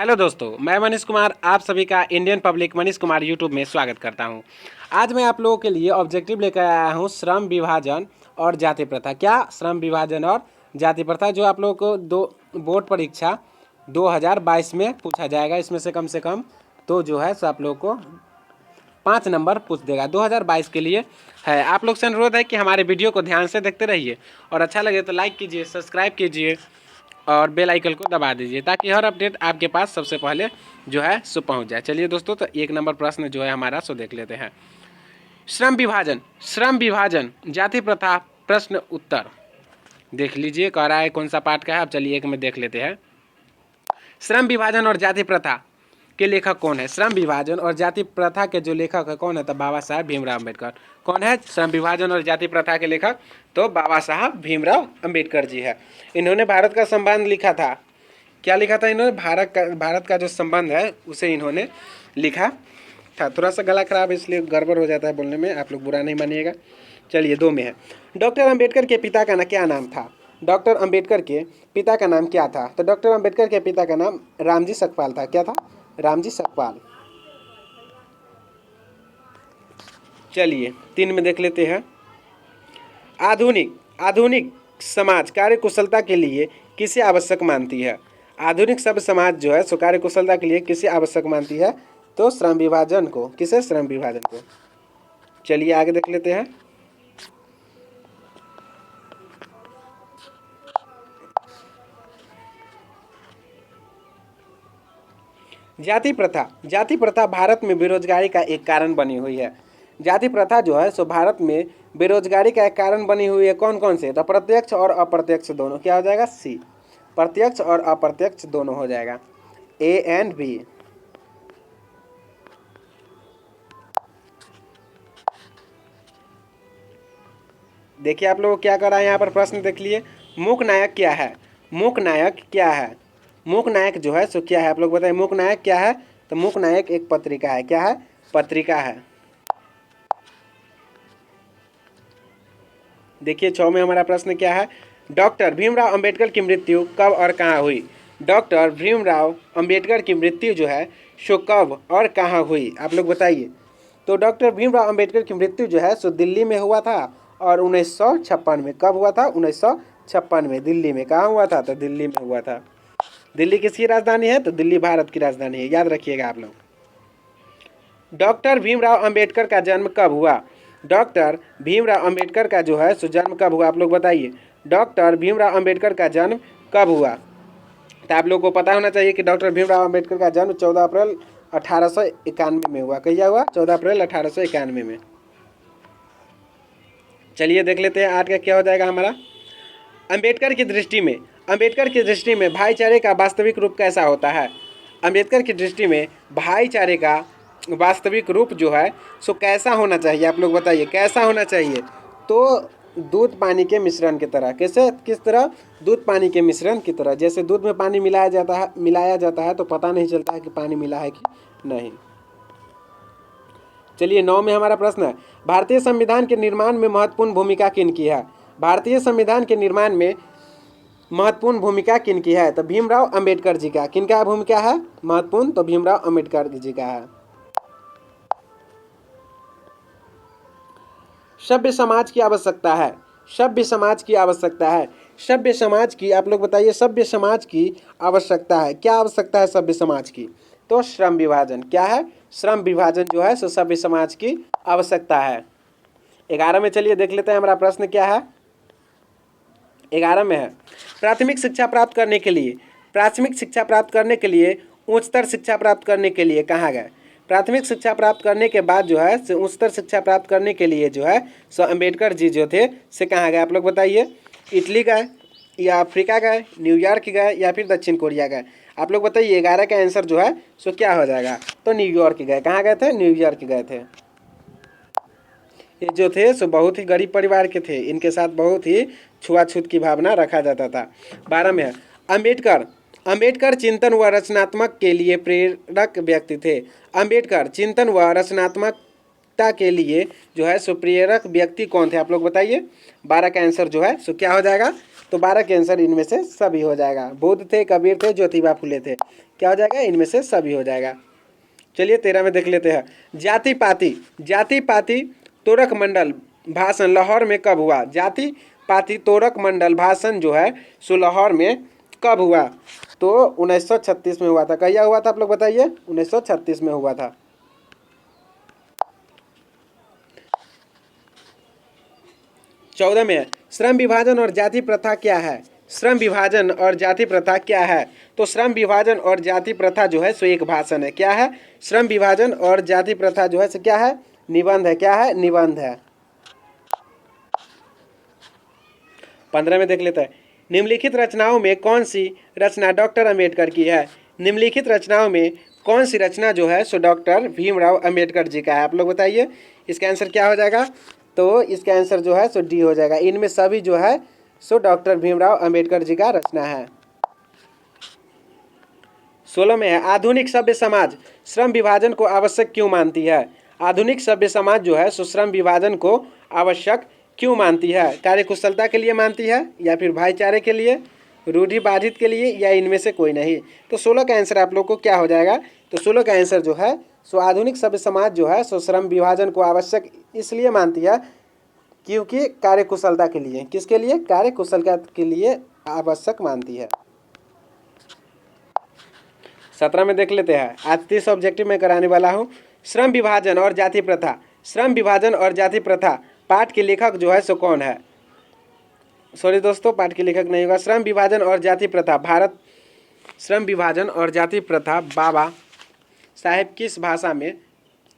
Hello दोस्तों, मैं मनीष कुमार आप सभी का Indian public Manish Kumar YouTube में स्वागत करता हूं। आज मैं आप लोगों के लिए ऑब्जेक्टिव लेकर आया हूं श्रम विभाजन और जाति प्रथा। क्या श्रम विभाजन और जाति प्रथा जो आप लोगों को बोर्ड परीक्षा 2022 में पूछा जाएगा। इसमें से कम तो जो है सो आप लोगों को 5 नंबर पूछ देगा। 2022 के लिए है। आप लोग से अनुरोध है कि हमारे वीडियो को ध्यान से देखते रहिए और अच्छा लगे तो लाइक कीजिए, सब्सक्राइब कीजिए और बेल आइकन को दबा दीजिए ताकि हर अपडेट आपके पास सबसे पहले जो है सो पहुंच जाए। चलिए दोस्तों, तो 1 नंबर प्रश्न जो है हमारा सो देख लेते हैं। श्रम विभाजन जाति प्रथा प्रश्न उत्तर देख लीजिए। कह रहा है कौन सा पार्ट का है। अब चलिए एक में देख लेते हैं। श्रम विभाजन और जाति प्रथा के लेखक कौन है? श्रम विभाजन और जाति प्रथा के जो लेखक है कौन है? तो बाबा साहब भीमराव अम्बेडकर। कौन है श्रम विभाजन और जाति प्रथा के लेखक? तो बाबा साहब भीमराव अम्बेडकर जी है। इन्होंने भारत का संबंध लिखा था। क्या लिखा था इन्होंने? भारत का जो संबंध है उसे इन्होंने लिखा था। थोड़ा सा गला खराब है इसलिए गड़बड़ हो जाता है बोलने में, आप लोग बुरा नहीं मानिएगा। चलिए 2 में है। डॉक्टर अम्बेडकर के पिता का क्या नाम था? डॉक्टर अम्बेडकर के पिता का नाम क्या था? तो डॉक्टर अम्बेडकर के पिता का नाम रामजी सकपाल था। क्या था? रामजी सकपाल। चलिए 3 में देख लेते हैं। आधुनिक समाज कार्य कुशलता के लिए किसे आवश्यक मानती है? आधुनिक सभ्य समाज जो है सो कार्य कुशलता के लिए किसे आवश्यक मानती है? तो श्रम विभाजन को। किसे? श्रम विभाजन को। चलिए आगे देख लेते हैं। जाति प्रथा भारत में बेरोजगारी का एक कारण बनी हुई है। जाति प्रथा जो है सो भारत में बेरोजगारी का एक कारण बनी हुई है। कौन कौन से? तो प्रत्यक्ष और अप्रत्यक्ष दोनों। क्या हो जाएगा? सी। प्रत्यक्ष और अप्रत्यक्ष दोनों हो जाएगा। A and B. देखिए आप लोग क्या कर रहा है यहाँ पर प्रश्न देख लिए। मूक नायक क्या है? मूक नायक क्या है? मूक नायक जो है सो क्या है? आप लोग बताइए मूक नायक क्या है? तो मूक नायक एक पत्रिका है। क्या है? पत्रिका है। देखिए 6 में हमारा प्रश्न क्या है? डॉक्टर भीमराव अंबेडकर की मृत्यु कब और कहाँ हुई? डॉक्टर भीमराव अंबेडकर की मृत्यु जो है सो कब और कहाँ हुई? आप लोग बताइए। तो डॉक्टर भीमराव अंबेडकर की मृत्यु जो है सो दिल्ली में हुआ था और 1956 में। कब हुआ था? 1956 में। दिल्ली में। कहाँ हुआ था? तो दिल्ली में हुआ था। दिल्ली किसकी राजधानी है? तो दिल्ली भारत की राजधानी है, याद रखिएगा आप लोग। डॉक्टर भीमराव अंबेडकर का जन्म कब हुआ? डॉक्टर भीमराव अंबेडकर का जो है सो जन्म कब हुआ? आप लोग बताइए। डॉक्टर भीमराव अंबेडकर का जन्म कब हुआ? तो आप लोग को पता होना चाहिए कि डॉक्टर भीमराव अंबेडकर का जन्म 14 अप्रैल 1891 में हुआ। कहिया हुआ? 14 अप्रैल 1891 में। चलिए देख लेते हैं 8 का क्या हो जाएगा हमारा। अंबेडकर की दृष्टि में भाईचारे का वास्तविक रूप कैसा होता है? अंबेडकर की दृष्टि में भाईचारे का वास्तविक रूप जो है सो कैसा होना चाहिए? आप लोग बताइए कैसा होना चाहिए? तो दूध पानी के मिश्रण की तरह। कैसे? किस तरह? दूध पानी के मिश्रण की तरह। जैसे दूध में पानी मिलाया जाता है तो पता नहीं चलता है कि पानी मिला है कि नहीं। चलिए 9 में हमारा प्रश्न है। भारतीय संविधान के निर्माण में महत्वपूर्ण भूमिका किनकी है? भारतीय संविधान के निर्माण में महत्वपूर्ण भूमिका किनकी है? तो भीमराव अंबेडकर जी का। किनका भूमिका है महत्वपूर्ण? तो भीमराव अंबेडकर जी का है। सभ्य समाज की आवश्यकता है। सभ्य समाज की आवश्यकता है। सभ्य समाज की आप लोग बताइए। सभ्य समाज की आवश्यकता है। क्या आवश्यकता है सभ्य समाज की? तो श्रम विभाजन। क्या है? श्रम विभाजन जो है सो सभ्य समाज की आवश्यकता है। 11 में चलिए देख लेते हैं हमारा प्रश्न क्या है। 11 में है प्राथमिक शिक्षा प्राप्त करने के लिए उच्चतर शिक्षा प्राप्त करने के लिए कहाँ गए? प्राथमिक शिक्षा प्राप्त करने के बाद जो है से उच्चतर शिक्षा प्राप्त करने के लिए जो है सो अम्बेडकर जी जो थे से कहाँ गए? आप लोग बताइए। इटली गए या अफ्रीका गए, न्यूयॉर्क गए या फिर दक्षिण कोरिया गए? आप लोग बताइए। 11 का आंसर जो है सो क्या हो जाएगा? तो न्यूयॉर्क गए। कहाँ गए थे? न्यूयॉर्क गए थे। ये जो थे सो बहुत ही गरीब परिवार के थे। इनके साथ बहुत ही छुआछूत की भावना रखा जाता था। 12 में है अम्बेडकर चिंतन व रचनात्मक के लिए प्रेरक व्यक्ति थे। अम्बेडकर चिंतन व रचनात्मकता के लिए जो है सो प्रेरक व्यक्ति कौन थे? आप लोग बताइए। 12 का आंसर जो है सो क्या हो जाएगा? तो 12 के आंसर इनमें से सभी हो जाएगा। बुद्ध थे, कबीर थे, ज्योतिबा फुले थे, क्या हो जाएगा? इनमें से सभी हो जाएगा। चलिए 13 में देख लेते हैं। जाति पाति, जाति पाति तोरक मंडल भाषण लाहौर में कब हुआ? जाति पाति तोरक मंडल भाषण जो है सो लाहौर में कब हुआ? तो 1936 में हुआ था। कहिया हुआ था आप लोग बताइए? 1936 में हुआ था। 14 में है, श्रम विभाजन और जाति प्रथा क्या है? श्रम विभाजन और जाति प्रथा क्या है? तो श्रम विभाजन और जाति प्रथा जो है सो एक भाषण है। क्या है? श्रम विभाजन और जाति प्रथा जो है सो क्या है? निबंध है। क्या है? निबंध है। 15 में देख लेते हैं। निम्नलिखित रचनाओं में कौन सी रचना डॉक्टर अंबेडकर की है? निम्नलिखित रचनाओं में कौन सी रचना जो है सो डॉक्टर भीमराव अंबेडकर जी का है? आप लोग बताइए इसका आंसर क्या हो जाएगा? तो इसका आंसर जो है सो डी हो जाएगा। इनमें सभी जो है सो डॉक्टर भीमराव अंबेडकर जी का रचना है। 16 में है, आधुनिक सभ्य समाज श्रम विभाजन को आवश्यक क्यों मानती है? आधुनिक सभ्य समाज जो है सो श्रम विभाजन को आवश्यक क्यों मानती है? कार्यकुशलता के लिए मानती है, या फिर भाईचारे के लिए, रूढ़िवादित के लिए, या इनमें से कोई नहीं? तो 16 का आंसर आप लोग को क्या हो जाएगा? तो 16 का आंसर जो है सो आधुनिक सभ्य समाज जो है सो श्रम विभाजन को आवश्यक इसलिए मानती है क्योंकि कार्यकुशलता के लिए। किसके लिए? कार्यकुशलता के लिए आवश्यक मानती है। 17 में देख लेते हैं। आज 30 ऑब्जेक्टिव में कराने वाला हूँ। श्रम विभाजन और जाति प्रथा, श्रम विभाजन और जाति प्रथा पाठ के लेखक जो है सो कौन है? सॉरी दोस्तों, पाठ के लेखक नहीं होगा। श्रम विभाजन और जाति प्रथा भारत, श्रम विभाजन और जाति प्रथा बाबा साहेब किस भाषा में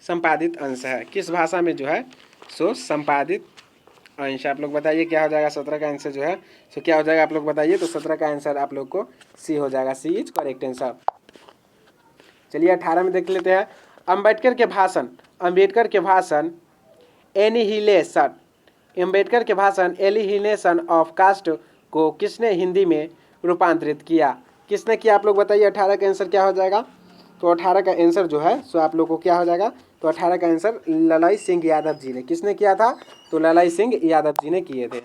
संपादित अंश है? किस भाषा में जो है सो संपादित अंश? आप लोग बताइए क्या हो जाएगा? 17 का आंसर जो है सो क्या हो जाएगा? आप लोग बताइए। तो 17 का आंसर आप लोग को सी हो जाएगा। सी इज करेक्ट आंसर। चलिए 18 में देख लेते हैं। अंबेडकर के भाषण, अंबेडकर के भाषण एनिहिलेशन, अंबेडकर के भाषण एलिहिनेशन ऑफ कास्ट को किसने हिंदी में रूपांतरित किया? किसने किया? आप लोग बताइए। 18 का आंसर क्या हो जाएगा? तो 18 का आंसर जो है सो आप लोग को क्या हो जाएगा? तो 18 का आंसर लालाई सिंह यादव जी ने। किसने किया था? तो लालाई सिंह यादव जी ने किए थे।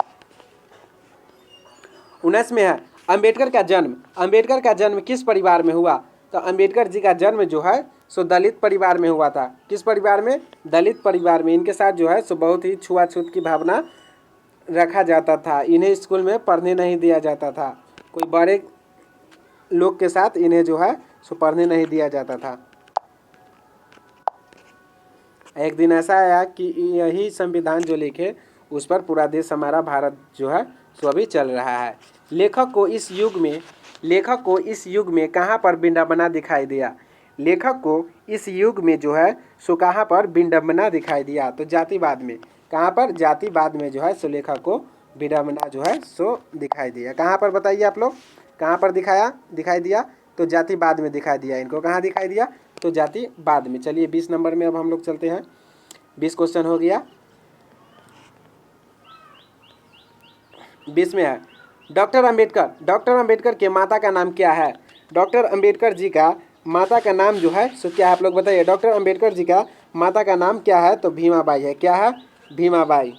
19 में है, अंबेडकर का जन्म, अंबेडकर का जन्म किस परिवार में हुआ? तो अंबेडकर जी का जन्म जो है सो दलित परिवार में हुआ था। किस परिवार में? दलित परिवार में। इनके साथ जो है सो बहुत ही छुआछूत की भावना रखा जाता था। इन्हें स्कूल में पढ़ने नहीं दिया जाता था। कोई बड़े लोग के साथ इन्हें जो है सो पढ़ने नहीं दिया जाता था। एक दिन ऐसा आया कि यही संविधान जो लिखे उस पर पूरा देश हमारा भारत जो है सो अभी चल रहा है। लेखक को इस युग में कहाँ पर विडंबना दिखाई दिया? लेखक को इस युग में जो है सो कहाँ पर विडंबना दिखाई दिया? तो जातिवाद में। कहाँ पर? जातिवाद में जो है सो लेखक को विडंबना जो है सो दिखाई दिया। कहाँ पर बताइए आप लोग? कहाँ पर दिखाई दिया? तो जातिवाद में दिखाई दिया। इनको कहाँ दिखाई दिया? तो जातिवाद में। चलिए 20 नंबर में अब हम लोग चलते हैं। 20 क्वेश्चन हो गया। 20 में है, डॉक्टर अंबेडकर के माता का नाम क्या है? डॉक्टर अंबेडकर जी का माता का नाम जो है सो क्या है? आप लोग बताइए। डॉक्टर अंबेडकर जी का माता का नाम क्या है? तो भीमाबाई है। क्या है? भीमाबाई।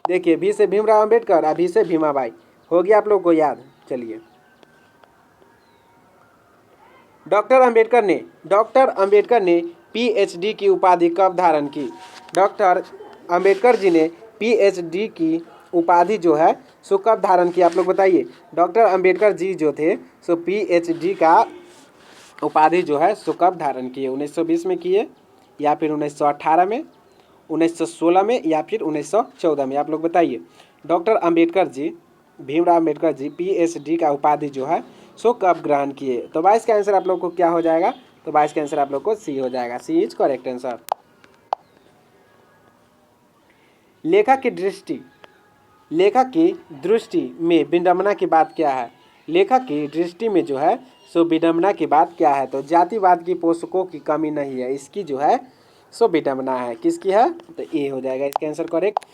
देखिए, भी से भीमराव अंबेडकर, अभी से भीमाबाई। हो गया आप लोग को याद? चलिए, डॉक्टर अंबेडकर ने पीएचडी की उपाधि कब धारण की? डॉक्टर अंबेडकर जी ने पीएचडी की उपाधि जो है सो कब धारण की? आप लोग बताइए। डॉक्टर अंबेडकर जी जो थे सो पीएचडी का उपाधि जो है सो कब धारण किए? 1920 में किए, या फिर 1918 में, 1916 में, या फिर 1914 में? आप लोग बताइए। डॉक्टर अंबेडकर जी, भीमराव अंबेडकर जी पीएचडी का उपाधि जो है सो कब ग्रहण किए? तो 22 का आंसर आप लोग को क्या हो जाएगा? तो 22 का आंसर आप लोग को सी हो जाएगा। सी इज करेक्ट आंसर। लेखक की दृष्टि में विडंबना की बात क्या है? लेखक की दृष्टि में जो है सो विडंबना की बात क्या है? तो जातिवाद की पोषकों की कमी नहीं है, इसकी जो है सो विडंबना है। किसकी है? तो ए हो जाएगा इसका आंसर करेक्ट।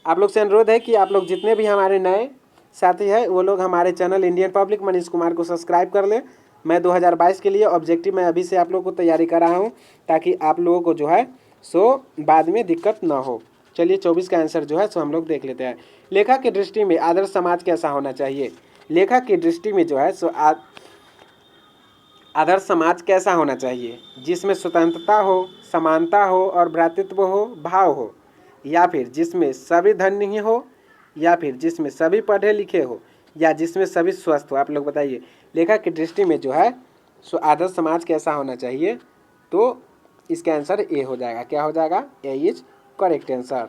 आप लोग से अनुरोध है कि आप लोग जितने भी हमारे नए साथी हैं वो लोग हमारे channel Indian public Manish Kumar को सब्सक्राइब कर लें। मैं 2022 के लिए ऑब्जेक्टिव मैं अभी से आप लोगों को तैयारी कर रहा हूँ ताकि आप लोगों को जो है सो बाद में दिक्कत ना हो। चलिए 24 का आंसर जो है सो हम लोग देख लेते हैं। लेखक की दृष्टि में आदर्श समाज कैसा होना चाहिए? लेखक की दृष्टि में जो है सो आदर्श समाज कैसा होना चाहिए? जिसमें स्वतंत्रता हो, समानता हो और भ्रातृत्व हो, भाव हो, या फिर जिसमें सभी धनी हो, या फिर जिसमें सभी पढ़े लिखे हो, या जिसमें सभी स्वस्थ हो। आप लोग बताइए लेखक की दृष्टि में जो है सो आदर्श समाज कैसा होना चाहिए? तो इसका आंसर ए हो जाएगा। क्या हो जाएगा? ए इज करेक्ट आंसर।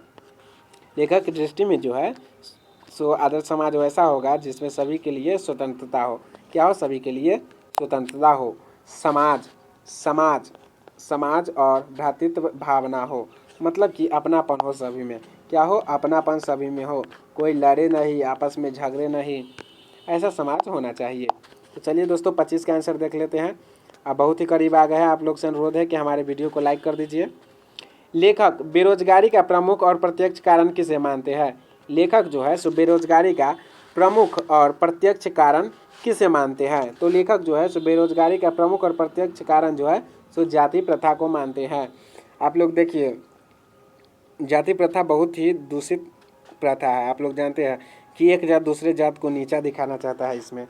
लेखक की दृष्टि में जो है सो आदर्श समाज वैसा होगा जिसमें सभी के लिए स्वतंत्रता हो। क्या हो? सभी के लिए स्वतंत्रता हो। समाज और भ्रातृत्व भावना हो, मतलब कि अपनापन हो सभी में। क्या हो? अपनापन सभी में हो, कोई लड़े नहीं, आपस में झगड़े नहीं, ऐसा समाज होना चाहिए। तो चलिए दोस्तों 25 का आंसर देख लेते हैं। अब बहुत ही करीब आ गए हैं। आप लोग से अनुरोध है कि हमारे वीडियो को लाइक कर दीजिए। लेखक बेरोजगारी का प्रमुख और प्रत्यक्ष कारण किसे मानते हैं? लेखक जो है सो बेरोजगारी का प्रमुख और प्रत्यक्ष कारण किसे मानते हैं? तो लेखक जो है सो बेरोजगारी का प्रमुख और प्रत्यक्ष कारण जो है सो जाति प्रथा को मानते हैं। आप लोग देखिए जाति प्रथा बहुत ही दूषित प्रथा है। आप लोग जानते हैं कि एक जात दूसरे जात को नीचा दिखाना चाहता है। इसमें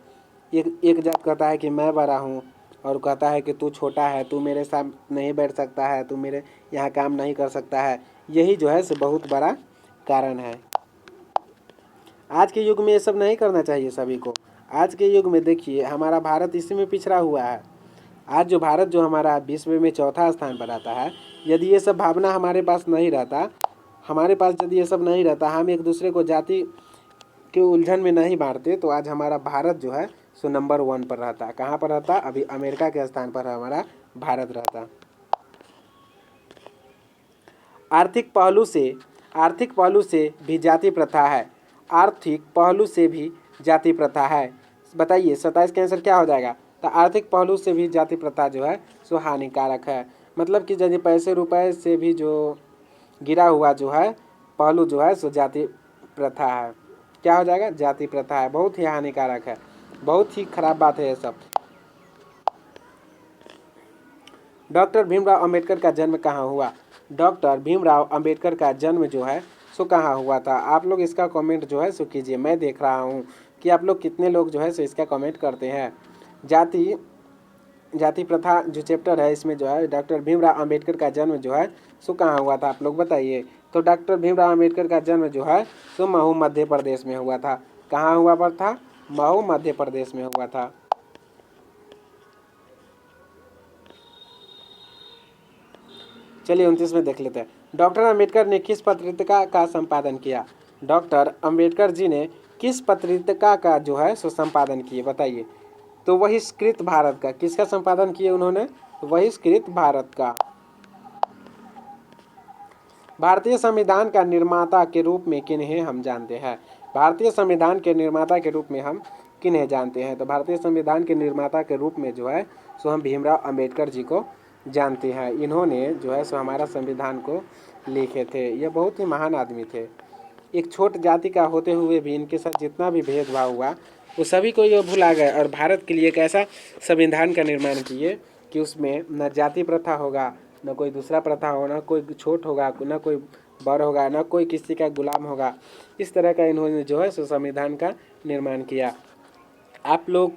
एक जात कहता है कि मैं बड़ा हूँ और कहता है कि तू छोटा है, तू मेरे साथ नहीं बैठ सकता है, तू मेरे यहाँ काम नहीं कर सकता है। यही जो है सो बहुत बड़ा कारण है। आज के युग में ये सब नहीं करना चाहिए सभी को। आज के युग में देखिए हमारा भारत इसी में पिछड़ा हुआ है। आज जो भारत जो हमारा विश्व में चौथा स्थान पर आता है, यदि ये सब भावना हमारे पास नहीं रहता, यदि ये सब नहीं रहता, हम एक दूसरे को जाति के उलझन में नहीं बांटते, तो आज हमारा भारत जो है सो नंबर 1 पर रहता। कहाँ पर रहता? अभी अमेरिका के स्थान पर हमारा भारत रहता। आर्थिक पहलू से भी जाति प्रथा है। आर्थिक पहलू से भी जाति प्रथा है। बताइए 27 का आंसर क्या हो जाएगा? तो आर्थिक पहलू से भी जाति प्रथा जो है सो हानिकारक है। मतलब कि यदि पैसे रुपए से भी जो गिरा हुआ जो है पहलू जो है सो जाति प्रथा है। क्या हो जाएगा? जाति प्रथा है। बहुत ही हानिकारक है, बहुत ही खराब बात है ये सब। डॉक्टर भीमराव अंबेडकर का जन्म कहाँ हुआ? डॉक्टर भीमराव अंबेडकर का जन्म जो है सो कहाँ हुआ था? आप लोग इसका कमेंट जो है सो कीजिए। मैं देख रहा हूँ कि आप लोग कितने लोग जो है सो इसका कमेंट करते हैं। जाति प्रथा जो चैप्टर है इसमें जो है डॉक्टर भीमराव अंबेडकर का जन्म जो है सो कहाँ हुआ था? आप लोग बताइए। तो डॉक्टर भीमराव अंबेडकर का जन्म जो है सो महू मध्य प्रदेश में हुआ था। कहाँ हुआ पर था? महू मध्य प्रदेश में हुआ था। चलिए 29 में देख लेते हैं। डॉक्टर अंबेडकर ने किस पत्रिका का संपादन किया? डॉक्टर अंबेडकर जी ने किस पत्रिका का जो है सो संपादन किए? बताइए। तो बहिष्कृत भारत का। किसका संपादन किए उन्होंने? बहिष्कृत भारत का। भारतीय संविधान का निर्माता के रूप में किन्हें हम जानते हैं? भारतीय संविधान के निर्माता के रूप में हम किन्हें जानते हैं? तो भारतीय संविधान के निर्माता के रूप में जो है सो हम भीमराव अंबेडकर जी को जानते हैं। इन्होंने जो है सो हमारा संविधान को लिखे थे। ये बहुत ही महान आदमी थे। एक छोट जाति का होते हुए भी इनके साथ जितना भी भेदभाव हुआ वो सभी को ये भुला गए और भारत के लिए एक ऐसा संविधान का निर्माण किए कि उसमें न जाति प्रथा होगा, न कोई दूसरा प्रथा होगा, न कोई छोट होगा, न कोई बड़ होगा, न कोई किसी का गुलाम होगा। इस तरह का इन्होंने जो है सो संविधान का निर्माण किया। आप लोग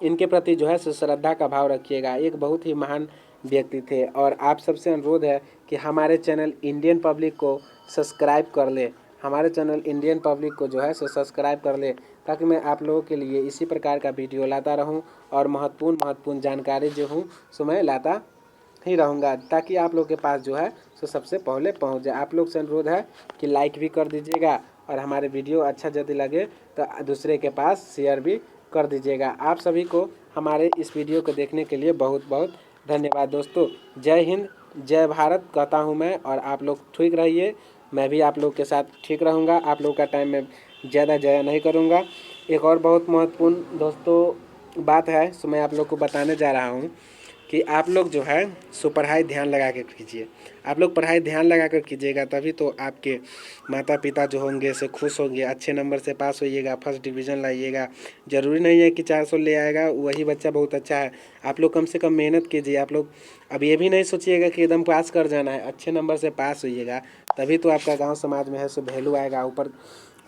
इनके प्रति जो है सो श्रद्धा का भाव रखिएगा। एक बहुत ही महान व्यक्ति थे और आप सबसे अनुरोध है कि हमारे चैनल इंडियन पब्लिक को सब्सक्राइब कर ले। हमारे चैनल इंडियन पब्लिक को जो है सो सब्सक्राइब कर ले, ताकि मैं आप लोगों के लिए इसी प्रकार का वीडियो लाता रहूं और महत्वपूर्ण जानकारी जो हूं सो मैं लाता ही रहूँगा, ताकि आप लोग के पास जो है सो सबसे पहले पहुंच जाए। आप लोग से अनुरोध है कि लाइक भी कर दीजिएगा और हमारे वीडियो अच्छा यदि लगे तो दूसरे के पास शेयर भी कर दीजिएगा। आप सभी को हमारे इस वीडियो को देखने के लिए बहुत बहुत धन्यवाद दोस्तों। जय हिंद, जय भारत कहता हूँ मैं, और आप लोग ठीक रहिए। मैं भी आप लोग के साथ ठीक रहूँगा। आप लोग का टाइम मैं ज़्यादा ज़ाया नहीं करूँगा। एक और बहुत महत्वपूर्ण दोस्तों बात है सो मैं आप लोग को बताने जा रहा हूँ कि आप लोग जो है सो पढ़ाई ध्यान लगा कर कीजिए। आप लोग पढ़ाई ध्यान लगा कर कीजिएगा तभी तो आपके माता पिता जो होंगे से खुश होंगे, अच्छे नंबर से पास होइएगा, फर्स्ट डिवीज़न लाइएगा। ज़रूरी नहीं है कि 400 ले आएगा वही बच्चा बहुत अच्छा है। आप लोग कम से कम मेहनत कीजिए। आप लोग अब ये भी नहीं सोचिएगा कि एकदम पास कर जाना है, अच्छे नंबर से पास होइएगा तभी तो आपका गाँव समाज में है सो वैल्यू आएगा, ऊपर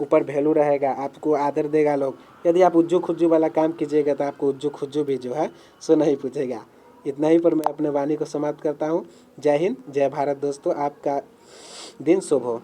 ऊपर वैल्यू रहेगा, आपको आदर देगा लोग। यदि आप उज्जू खुज्जू वाला काम कीजिएगा तो आपको उज्जू खुज्जू भी जो है सो नहीं पूछेगा। इतना ही पर मैं अपने वाणी को समाप्त करता हूँ। जय हिंद, जय भारत दोस्तों, आपका दिन शुभ हो।